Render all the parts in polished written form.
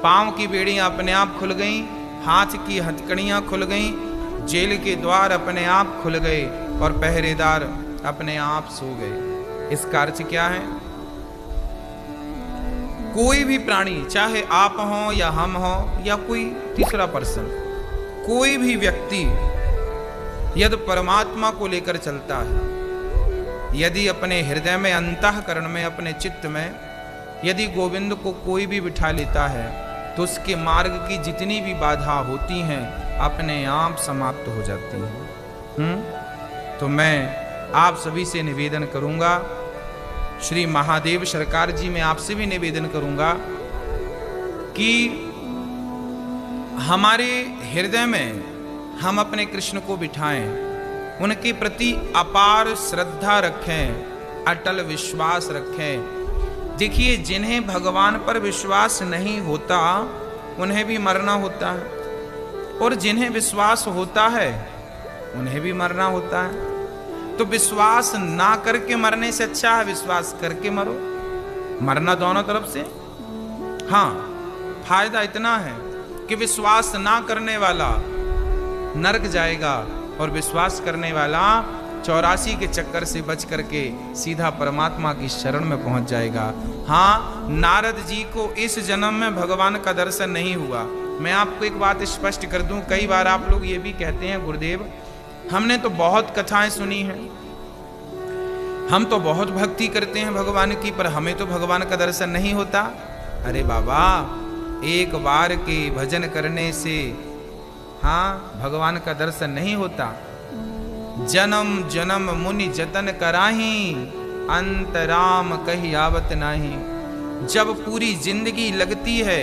पांव की बेड़ियां अपने आप खुल गईं, हाथ की हथकड़ियां खुल गईं, जेल के द्वार अपने आप खुल गए और पहरेदार अपने आप सो गए। इसका अर्थ क्या है? कोई भी प्राणी, चाहे आप हो या हम हो या कोई तीसरा पर्सन, कोई भी व्यक्ति यदि परमात्मा को लेकर चलता है, यदि अपने हृदय में, अंतःकरण में, अपने चित्त में यदि गोविंद को कोई भी बिठा लेता है, तो उसके मार्ग की जितनी भी बाधा होती हैं अपने आप समाप्त हो जाती हैं। तो मैं आप सभी से निवेदन करूंगा, श्री महादेव सरकार जी, मैं आपसे भी निवेदन करूंगा कि हमारे हृदय में हम अपने कृष्ण को बिठाएं, उनके प्रति अपार श्रद्धा रखें, अटल विश्वास रखें। देखिए, जिन्हें भगवान पर विश्वास नहीं होता उन्हें भी मरना होता है, और जिन्हें विश्वास होता है उन्हें भी मरना होता है। तो विश्वास ना करके मरने से अच्छा है विश्वास करके मरो। मरना दोनों तरफ से, हाँ, फायदा इतना है कि विश्वास ना करने वाला नरक जाएगा और विश्वास करने वाला 84 के चक्कर से बच करके सीधा परमात्मा की शरण में पहुंच जाएगा। हाँ, नारद जी को इस जन्म में भगवान का दर्शन नहीं हुआ। मैं आपको एक बात स्पष्ट कर दूं, कई बार आप लोग ये भी कहते हैं, गुरुदेव हमने तो बहुत कथाएं सुनी हैं, हम तो बहुत भक्ति करते हैं भगवान की, पर हमें तो भगवान का दर्शन नहीं होता। अरे बाबा, एक बार के भजन करने से हाँ भगवान का दर्शन नहीं होता। जन्म जन्म मुनि जतन कराही, अंतराम कही आवत नाही। जब पूरी जिंदगी लगती है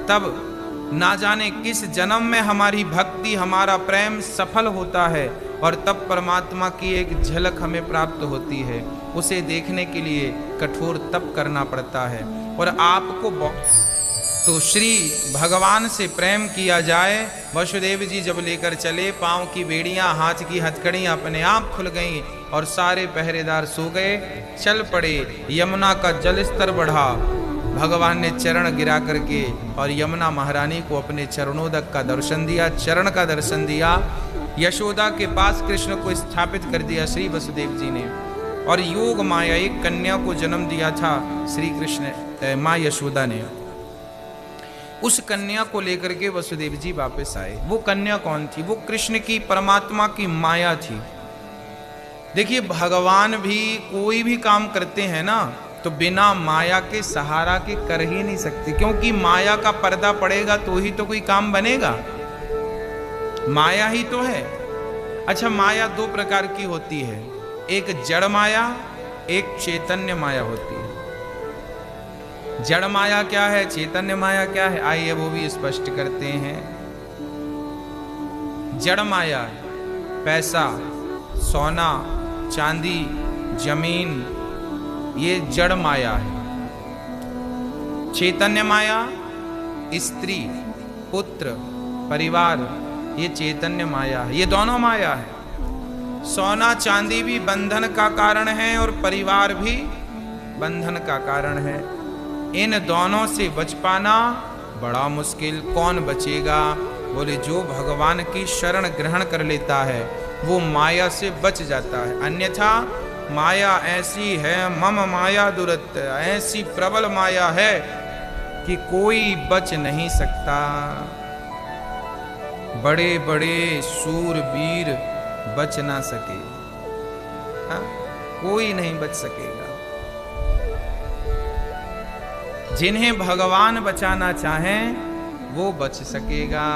तब ना जाने किस जन्म में हमारी भक्ति, हमारा प्रेम सफल होता है, और तब परमात्मा की एक झलक हमें प्राप्त होती है। उसे देखने के लिए कठोर तप करना पड़ता है। और आपको तो श्री भगवान से प्रेम किया जाए। वसुदेव जी जब लेकर चले, पांव की बेड़ियां, हाथ की हथकड़ियां अपने आप खुल गईं और सारे पहरेदार सो गए। चल पड़े, यमुना का जल स्तर बढ़ा, भगवान ने चरण गिरा करके और यमुना महारानी को अपने चरणोदक का दर्शन दिया, चरण का दर्शन दिया। यशोदा के पास कृष्ण को स्थापित कर दिया श्री वसुदेव जी ने, और योग माया एक कन्या को जन्म दिया था श्री कृष्ण माँ यशोदा ने। उस कन्या को लेकर के वसुदेव जी वापस आए। वो कन्या कौन थी? वो कृष्ण की, परमात्मा की माया थी। देखिए, भगवान भी कोई भी काम करते हैं ना, तो बिना माया के सहारा के कर ही नहीं सकते, क्योंकि माया का पर्दा पड़ेगा तो ही तो कोई काम बनेगा। माया ही तो है। अच्छा, माया दो प्रकार की होती है, एक जड़ माया, एक चैतन्य माया होती है। जड़ माया क्या है, चैतन्य माया क्या है, आइए वो भी स्पष्ट करते हैं। जड़ माया पैसा, सोना, चांदी, जमीन, ये जड़ माया है। चैतन्य माया स्त्री, पुत्र, परिवार, ये चैतन्य माया है। ये दोनों माया है। सोना चांदी भी बंधन का कारण है और परिवार भी बंधन का कारण है। इन दोनों से बच पाना बड़ा मुश्किल। कौन बचेगा? बोले जो भगवान की शरण ग्रहण कर लेता है वो माया से बच जाता है। अन्यथा माया ऐसी है, मम माया दुरत, ऐसी प्रबल माया है कि कोई बच नहीं सकता। बड़े बड़े सूरवीर बच ना सके, हाँ? कोई नहीं बच सकेगा। जिन्हें भगवान बचाना चाहें वो बच सकेगा।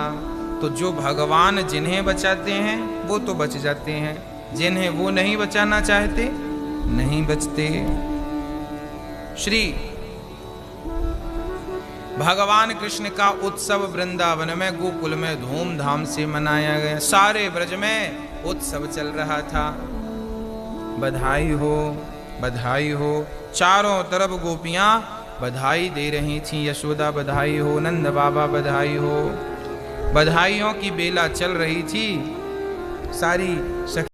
तो जो भगवान जिन्हें बचाते हैं वो तो बच जाते हैं, जिन्हें वो नहीं बचाना चाहते नहीं बचते। श्री भगवान कृष्ण का उत्सव वृंदावन में, गोकुल में धूमधाम से मनाया गया। सारे ब्रज में उत्सव चल रहा था। बधाई हो, बधाई हो। चारों तरफ गोपियां बधाई दे रही थीं। यशोदा बधाई हो, नंद बाबा बधाई हो। बधाइयों की बेला चल रही थी। सारी